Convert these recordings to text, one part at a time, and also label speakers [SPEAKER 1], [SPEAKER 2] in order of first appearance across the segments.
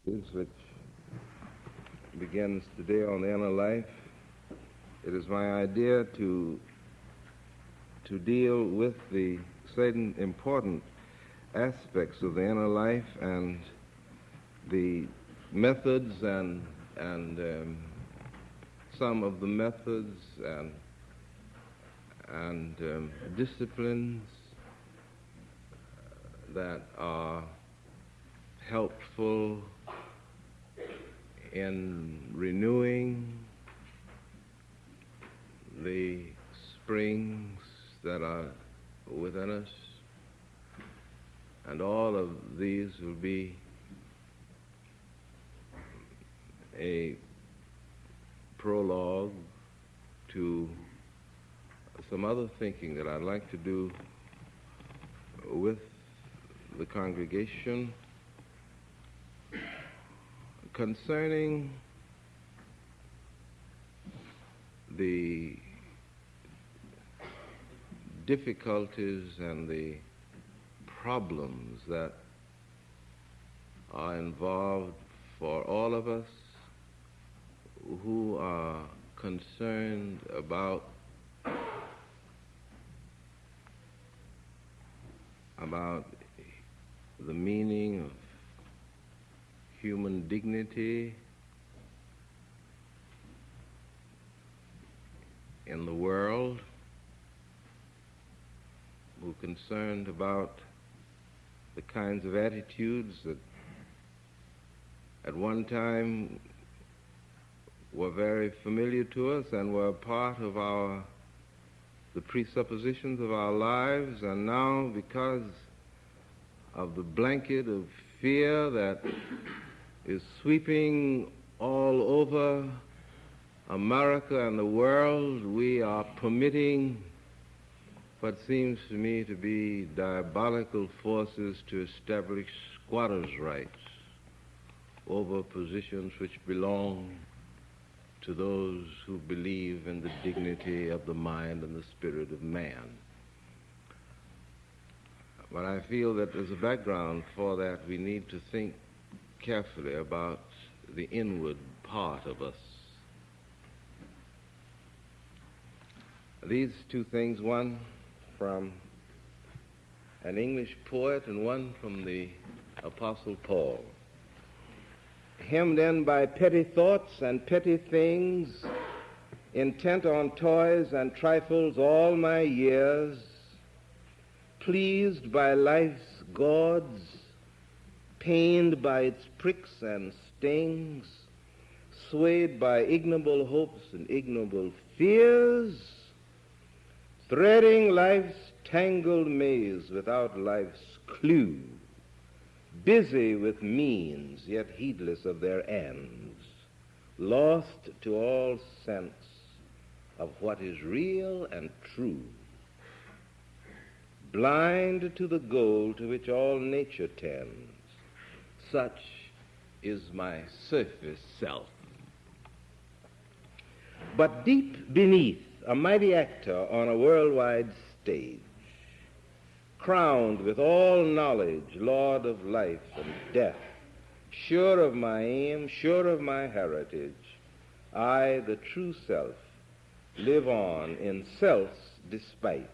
[SPEAKER 1] which begins today on the inner life. It is my idea to deal with the certain important aspects of the inner life and the methods and some of the methods and disciplines that are helpful in renewing the springs that are within us. And all of these will be a prologue to some other thinking that I'd like to do with the congregation concerning the difficulties and the problems that are involved for all of us who are concerned about the meaning of human dignity in the world, who are concerned about the kinds of attitudes that at one time were very familiar to us and were part of the presuppositions of our lives, and now, because of the blanket of fear that is sweeping all over America and the world, we are permitting what seems to me to be diabolical forces to establish squatters' rights over positions which belong to those who believe in the dignity of the mind and the spirit of man. But I feel that as a background for that, we need to think carefully about the inward part of us. These two things, one from an English poet and one from the Apostle Paul. Hemmed in by petty thoughts and petty things, intent on toys and trifles all my years, pleased by life's gauds, pained by its pricks and stings, swayed by ignoble hopes and ignoble fears, threading life's tangled maze without life's clue, busy with means, yet heedless of their ends, lost to all sense of what is real and true, blind to the goal to which all nature tends. Such is my surface self. But deep beneath, a mighty actor on a worldwide stage, crowned with all knowledge, Lord of life and death, sure of my aim, sure of my heritage, I, the true self, live on in self's despite,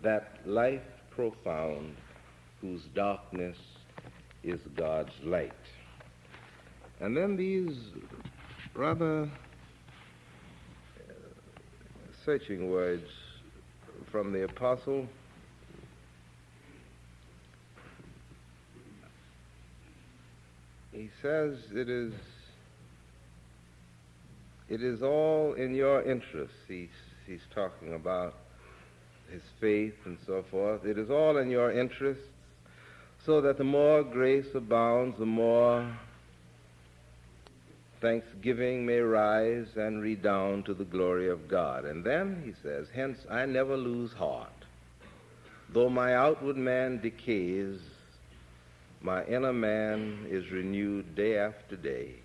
[SPEAKER 1] that life profound whose darkness is God's light. And then these rather searching words from the apostle. He says it is all in your interest. He's talking about his faith and so forth. It is all in your interest, so that the more grace abounds, the more thanksgiving may rise and redound to the glory of God. And then he says, hence I never lose heart. Though my outward man decays, my inner man is renewed day after day.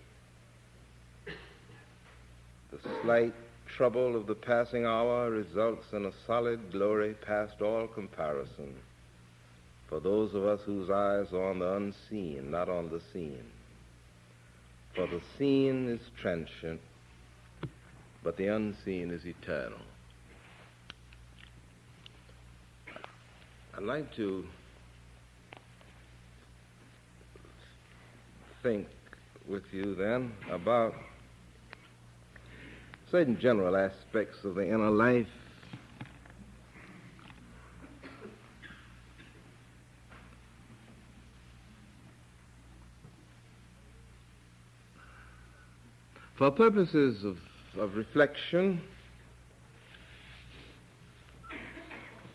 [SPEAKER 1] The slight trouble of the passing hour results in a solid glory past all comparison for those of us whose eyes are on the unseen, not on the seen. For the seen is transient, but the unseen is eternal. I'd like to think with you then about certain general aspects of the inner life. For purposes of reflection,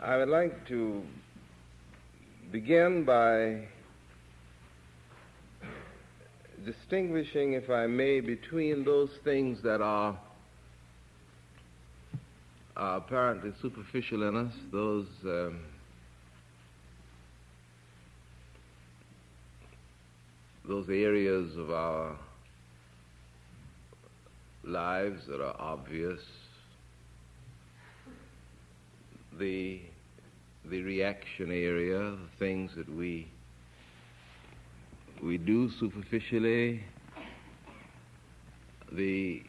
[SPEAKER 1] I would like to begin by distinguishing, if I may, between those things that are apparently superficial in us, those areas of our lives that are obvious, the reaction area, the things that we do superficially, the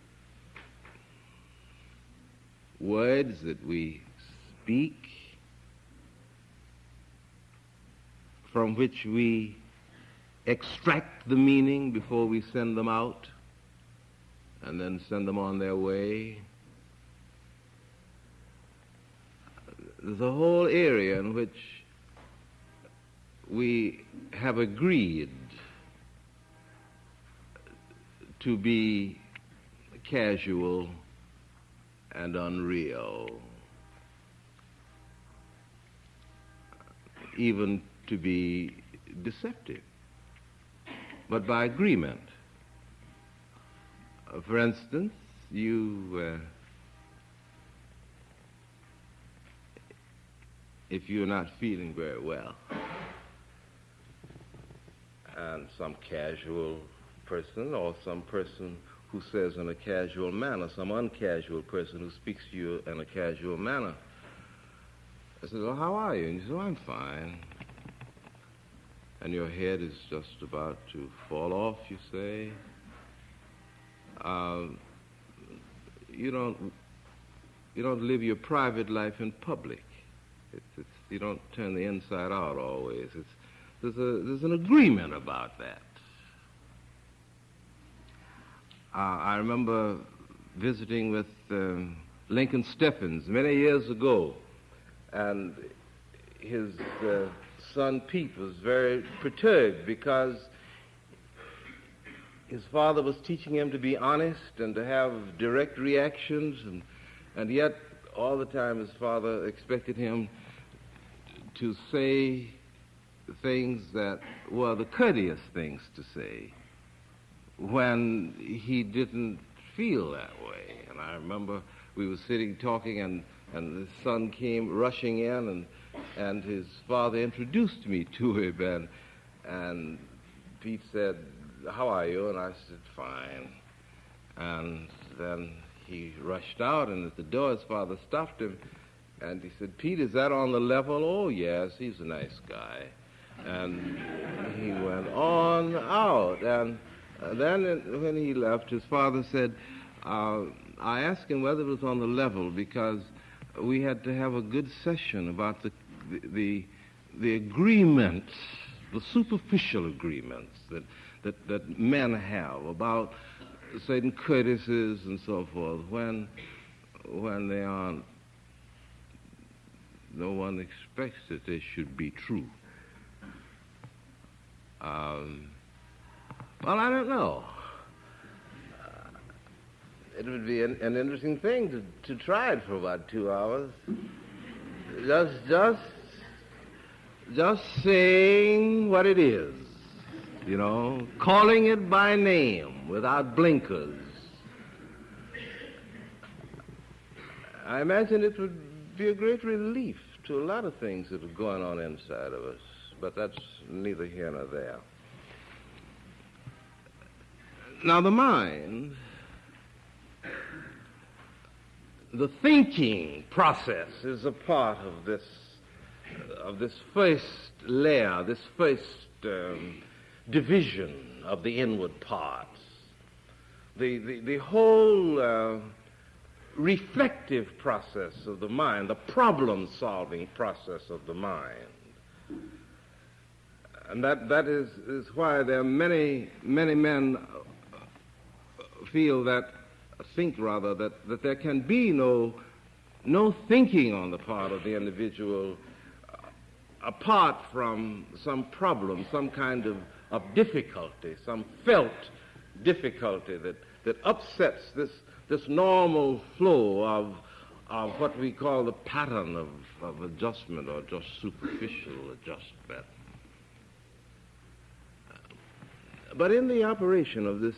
[SPEAKER 1] words that we speak, from which we extract the meaning before we send them out and then send them on their way. There's a whole area in which we have agreed to be casual and unreal, even to be deceptive, but by agreement. For instance, if you're not feeling very well, and some casual person or some person who says in a casual manner, some uncasual person who speaks to you in a casual manner, I said, well, how are you? And you say, well, I'm fine. And your head is just about to fall off, you say. You don't live your private life in public. You don't turn the inside out always. There's an agreement about that. I remember visiting with Lincoln Steffens many years ago, and his son Pete was very perturbed because his father was teaching him to be honest and to have direct reactions, and yet all the time his father expected him to say things that were the courteous things to say when he didn't feel that way. And I remember we were sitting talking, and the son came rushing in, and his father introduced me to him, and Pete said, how are you? And I said, fine. And then he rushed out, and at the door his father stopped him, and he said, Pete, is that on the level? Oh, yes, he's a nice guy. And he went on out, and then when he left, his father said, I asked him whether it was on the level because we had to have a good session about the agreements, the superficial agreements that men have about certain courtesies and so forth when they aren't, no one expects that they should be true. Well, I don't know. It would be an interesting thing to try it for about 2 hours. Just saying what it is, calling it by name without blinkers. I imagine it would be a great relief to a lot of things that are going on inside of us, but that's neither here nor there. Now, the mind, the thinking process is a part of this first layer, this first division of the inward parts. the whole reflective process of the mind, the problem-solving process of the mind. And that is why there are many men think that there can be no thinking on the part of the individual apart from some problem, some kind of difficulty, some felt difficulty that upsets this normal flow of what we call the pattern of adjustment, or just superficial adjustment. But in the operation of this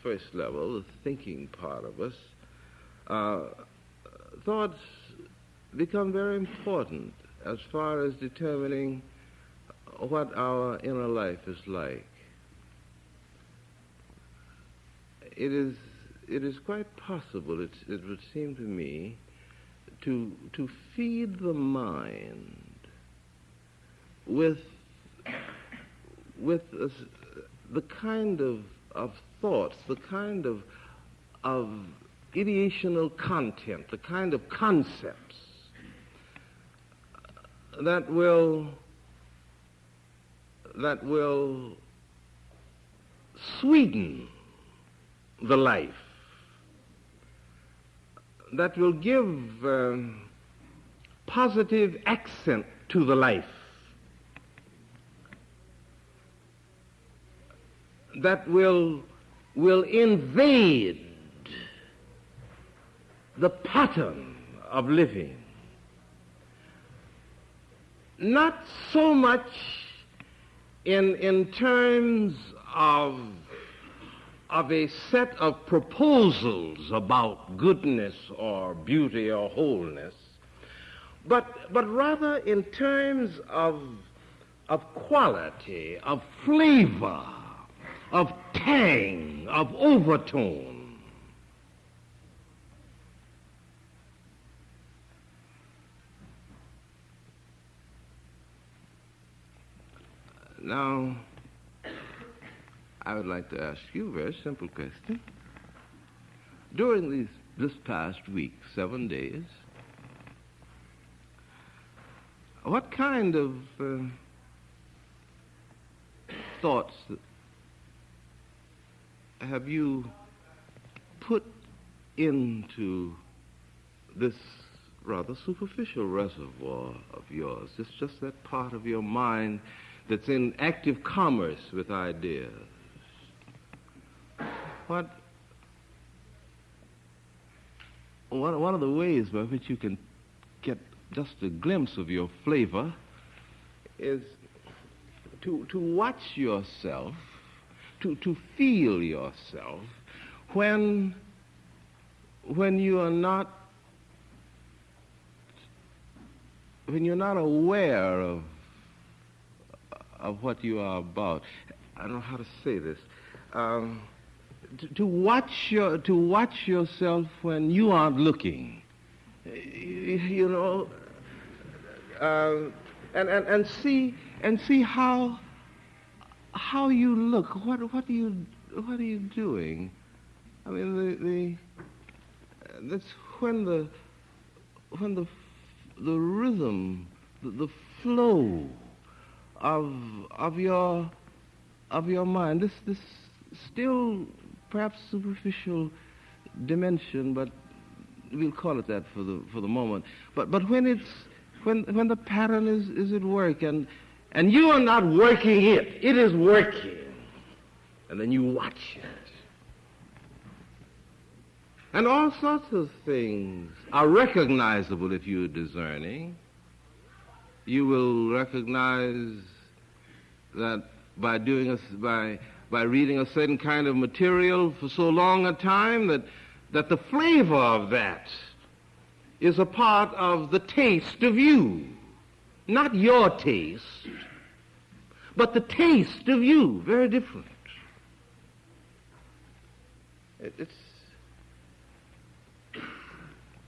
[SPEAKER 1] first level, the thinking part of us, thoughts become very important as far as determining what our inner life is like. It is quite possible, it would seem to me, to feed the mind with the kind of thoughts, the kind of ideational content, the kind of concepts that will sweeten the life, that will give positive accent to the life, that will invade the pattern of living. Not so much in terms of a set of proposals about goodness or beauty or wholeness, but rather in terms of quality, of flavor, of tang, of overtone. Now, I would like to ask you a very simple question. During this past week, 7 days, what kind of thoughts have you put into this rather superficial reservoir of yours? It's just that part of your mind that's in active commerce with ideas. One of the ways by which you can get just a glimpse of your flavor is to watch yourself, to feel yourself when you're not aware of what you are about. I don't know how to say this. To watch yourself when you aren't looking, you know, and see how you look. What are you doing? I mean, that's when the rhythm, the flow of your mind, this still perhaps superficial dimension, but we'll call it that for the moment. But when the pattern is at work and you are not working it is working, and then you watch it. And all sorts of things are recognizable if you're discerning. You will recognize that by reading a certain kind of material for so long a time that the flavor of that is a part of the taste of you. Not your taste, but the taste of you. Very different.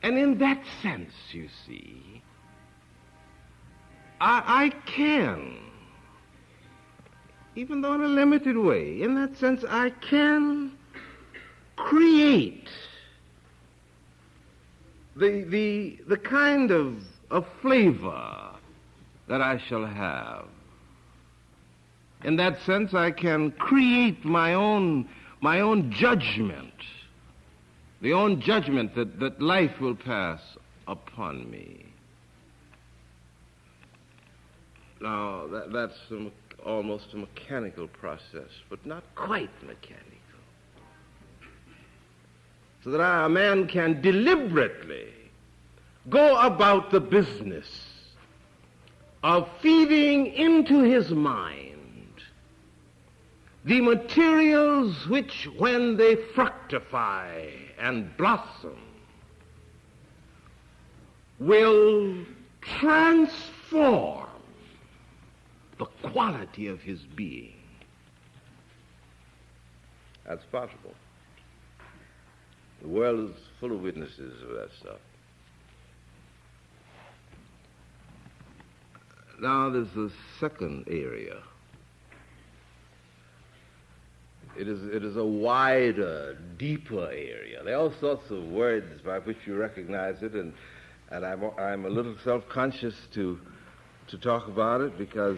[SPEAKER 1] And in that sense, you see, I can, even though in a limited way, in that sense I can create the kind of flavor that I shall have. In that sense, I can create my own judgment, the own judgment that life will pass upon me. Now, that's almost a mechanical process, but not quite mechanical. So that a man can deliberately go about the business of feeding into his mind the materials which, when they fructify and blossom, will transform the quality of his being. That's possible. The world is full of witnesses of that stuff. Now there's a second area. It is a wider, deeper area. There are all sorts of words by which you recognize it, and I'm a little self-conscious to talk about it because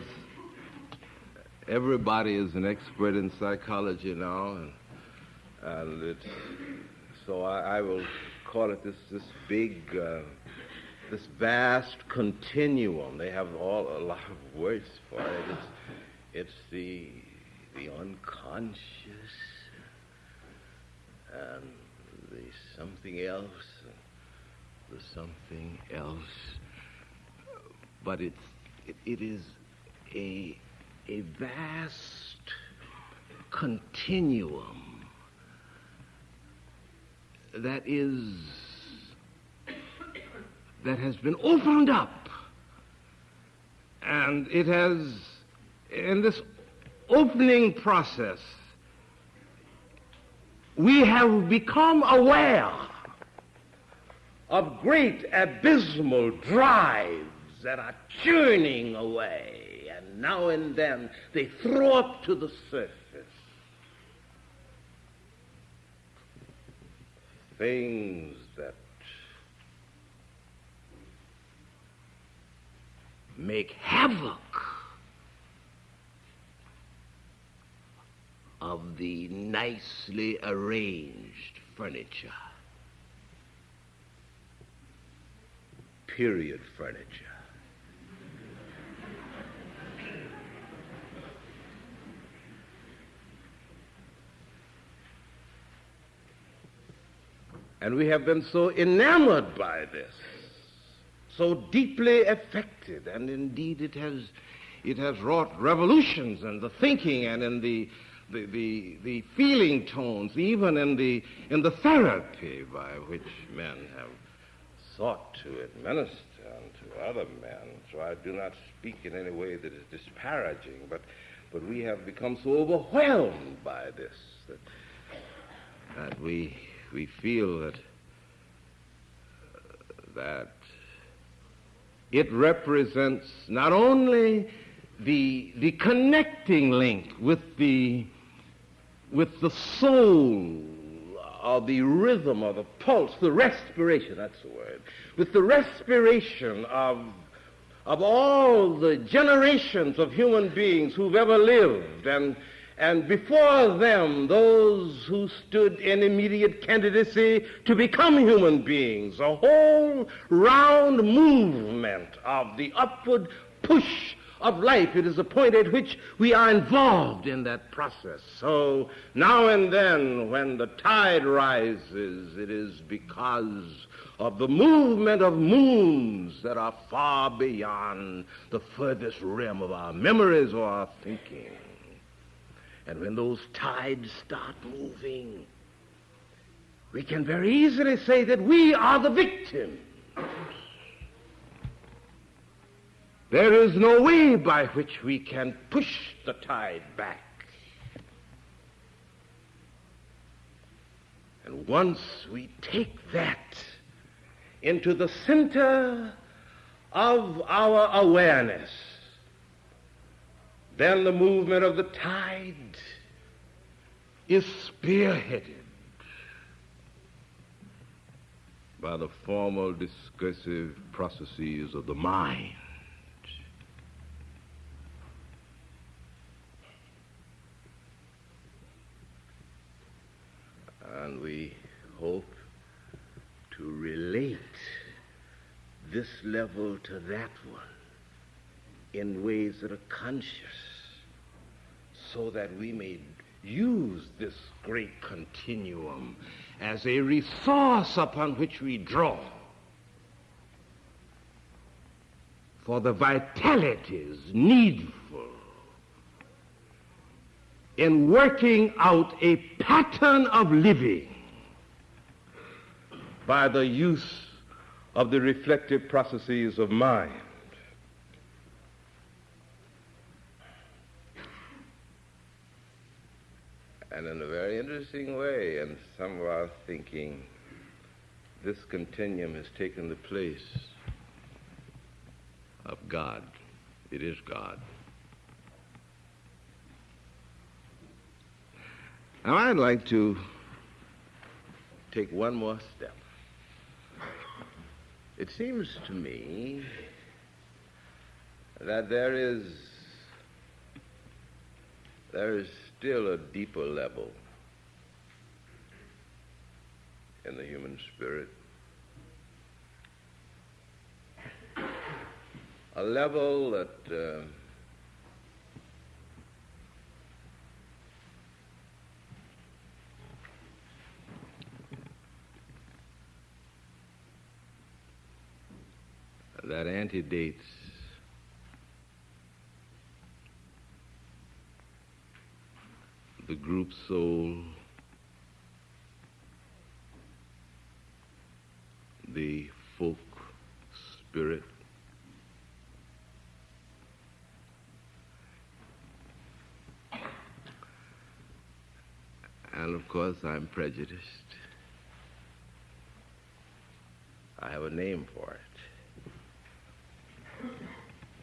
[SPEAKER 1] everybody is an expert in psychology now, and so I will call it this big, this vast continuum. They have a lot of words for it. It's the unconscious and the something else, the something else. But it is a vast continuum that has been opened up, and it has, in this opening process, we have become aware of great abysmal drives that are churning away, and now and then they throw up to the surface things that make havoc of the nicely arranged furniture, period furniture. And we have been so enamored by this, so deeply affected, and indeed it has wrought revolutions in the thinking and in the feeling tones, even in the therapy by which men have sought to administer unto other men. So I do not speak in any way that is disparaging, but we have become so overwhelmed by this that we feel that it represents not only the connecting link with the soul, or the rhythm, or the pulse, the respiration, that's the word, with the respiration of all the generations of human beings who've ever lived, and before them, those who stood in immediate candidacy to become human beings, a whole round movement of the upward push of life. It is a point at which we are involved in that process. So now and then, when the tide rises, it is because of the movement of moons that are far beyond the furthest rim of our memories or our thinking. And when those tides start moving, we can very easily say that we are the victims. There is no way by which we can push the tide back. And once we take that into the center of our awareness, then the movement of the tide is spearheaded by the formal discursive processes of the mind. And we hope to relate this level to that one in ways that are conscious, so that we may use this great continuum as a resource upon which we draw for the vitalities needful in working out a pattern of living by the use of the reflective processes of mind. And in a very interesting way, in some of our thinking, this continuum has taken the place of God. It is God. Now, I'd like to take one more step. It seems to me that there is still a deeper level in the human spirit, a level that that antedates the group soul, the folk spirit, and of course I'm prejudiced. I have a name for it.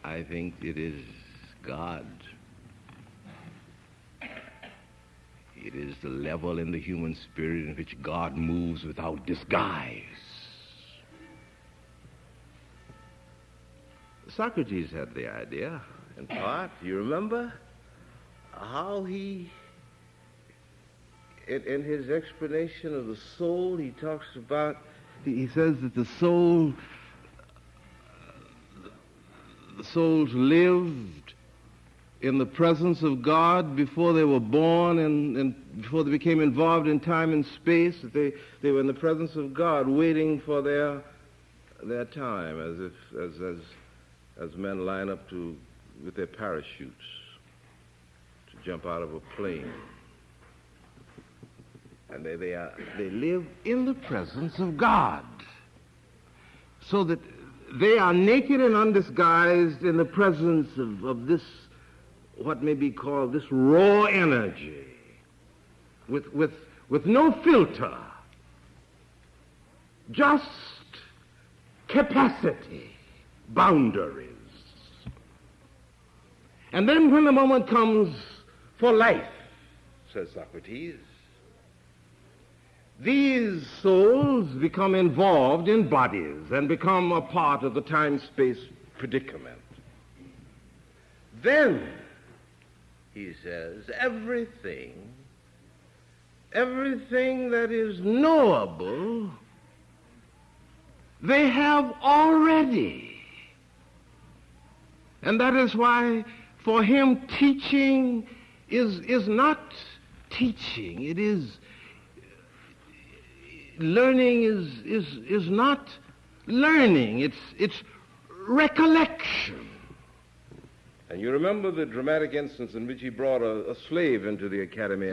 [SPEAKER 1] I think it is God. It is the level in the human spirit in which God moves without disguise. Socrates had the idea, in part. You remember how he, in his explanation of the soul, he talks about, he says that the souls lived in the presence of God before they were born and before they became involved in time and space. They were in the presence of God, waiting for their time, as men line up with their parachutes to jump out of a plane. And they live in the presence of God, so that they are naked and undisguised in the presence of this, what may be called this raw energy, with no filter, just capacity, boundaries. And then when the moment comes for life, says Socrates, these souls become involved in bodies and become a part of the time-space predicament. Then, he says, everything that is knowable, they have already. And that is why, for him, teaching is not teaching. It is learning is not learning. It's recollection. And you remember the dramatic instance in which he brought a slave into the academy,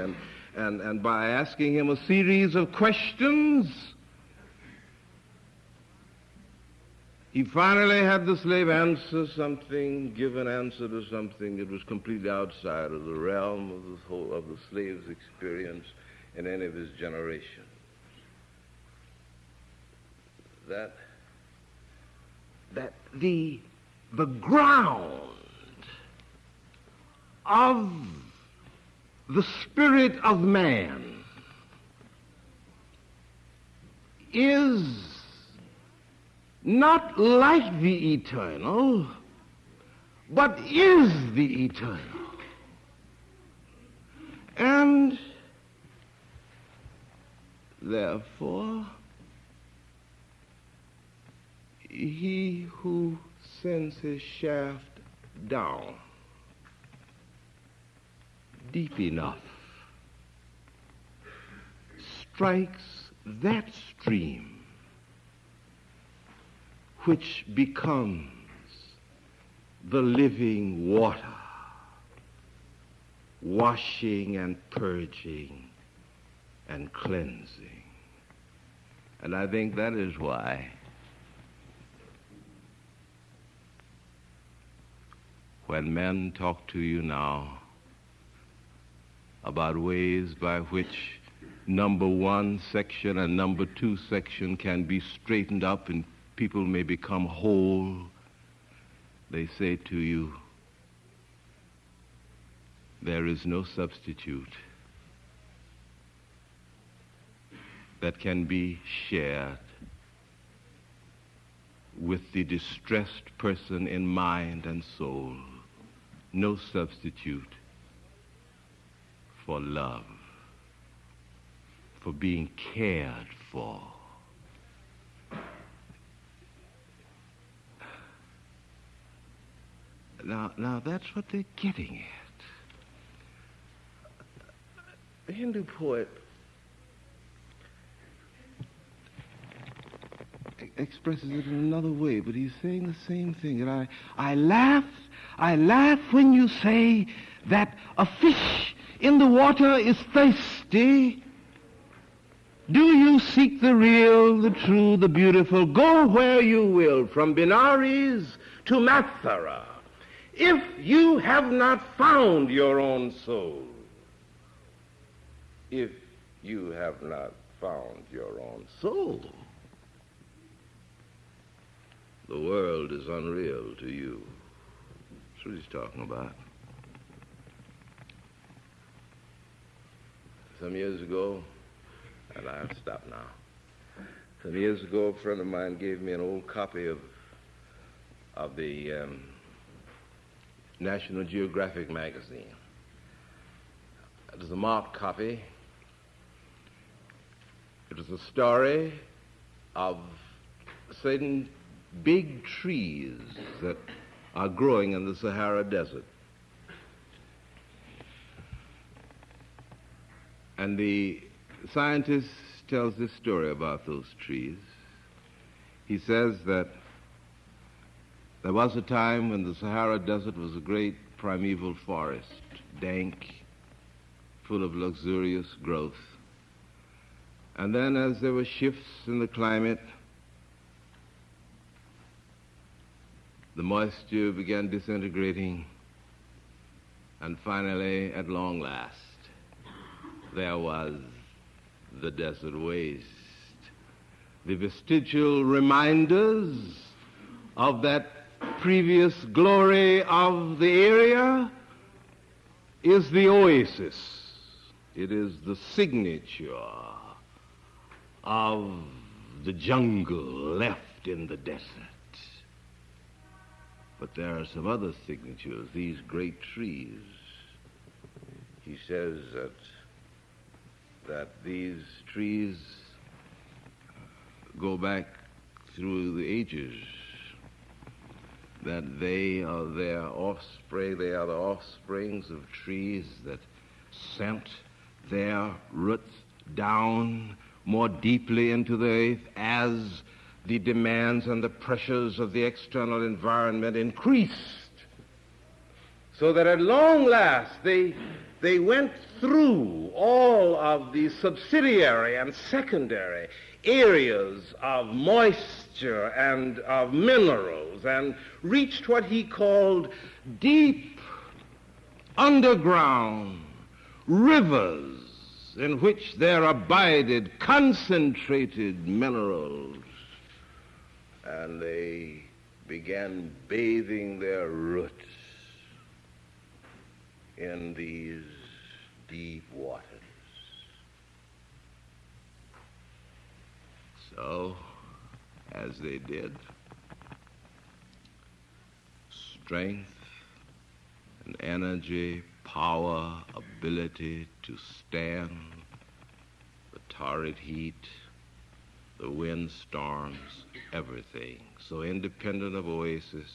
[SPEAKER 1] and by asking him a series of questions, he finally had the slave answer something, give an answer to something that was completely outside of the realm of the slave's experience in any of his generation. That the ground of the spirit of man is not like the eternal, but is the eternal. And therefore, he who sends his shaft down deep enough strikes that stream which becomes the living water, washing and purging and cleansing. And I think that is why when men talk to you now about ways by which number 1 section and number 2 section can be straightened up and people may become whole, they say to you, there is no substitute that can be shared with the distressed person in mind and soul. No substitute for love, for being cared for. Now that's what they're getting at. The Hindu poet expresses it in another way, but he's saying the same thing. And I laugh when you say that a fish in the water is thirsty. Do you seek the real, the true, the beautiful? Go where you will, from Benares to Mathura. If you have not found your own soul, if you have not found your own soul, the world is unreal to you. That's what he's talking about. Some years ago, and I'll stop now. Some years ago, a friend of mine gave me an old copy of the National Geographic magazine. It was a marked copy. It was a story of certain big trees that are growing in the Sahara Desert. And the scientist tells this story about those trees. He says that there was a time when the Sahara Desert was a great primeval forest, dank, full of luxurious growth. And then as there were shifts in the climate, the moisture began disintegrating, and finally, at long last, there was the desert waste. The vestigial reminders of that previous glory of the area is the oasis. It is the signature of the jungle left in the desert. But there are some other signatures, these great trees. He says that these trees go back through the ages, that they are their offspring, they are the offsprings of trees that sent their roots down more deeply into the earth as the demands and the pressures of the external environment increased, so that at long last they went through all of the subsidiary and secondary areas of moisture and of minerals and reached what he called deep underground rivers in which there abided concentrated minerals. And they began bathing their roots in these deep waters. So, as they did. Strength and energy, power, ability to stand the torrid heat, the windstorms, everything. So independent of oasis,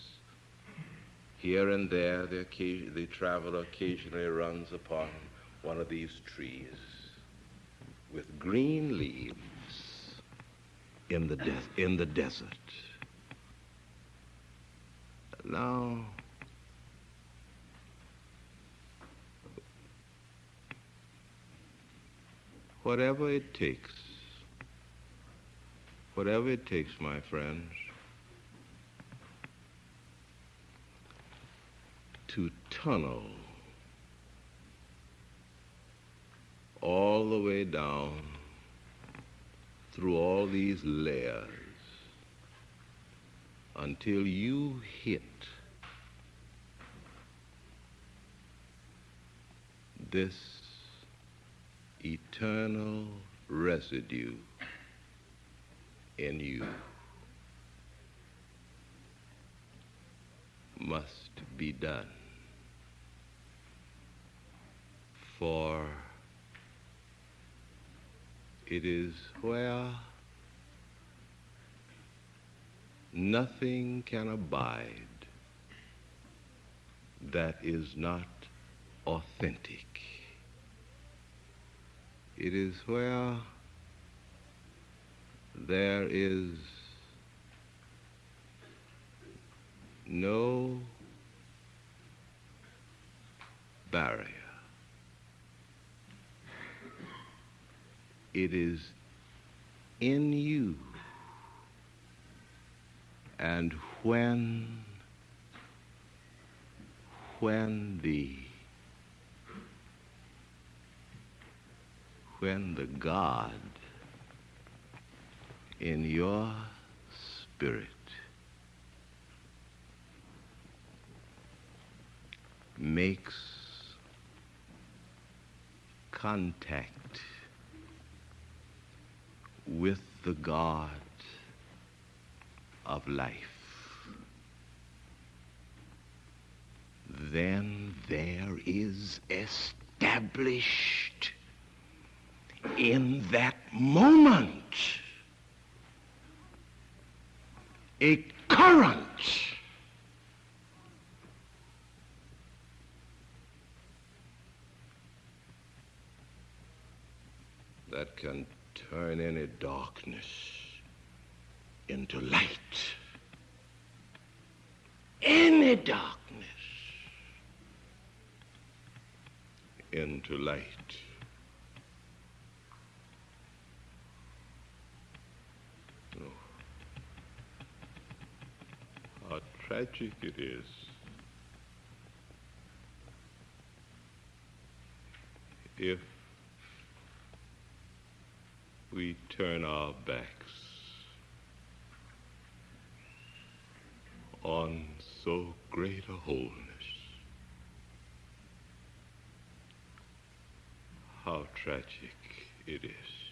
[SPEAKER 1] here and there the traveler occasionally runs upon one of these trees with green leaves in the desert. Now, whatever it takes, my friends, to tunnel all the way down through all these layers until you hit this eternal residue in you must be done. For it is where nothing can abide that is not authentic. It is where there is no barrier. It is in you. And when the God in your spirit makes contact with the God of life, then there is established in that moment a current that can turn any darkness into light. Any darkness into light. Oh, how tragic it is if we turn our backs on so great a wholeness. How tragic it is.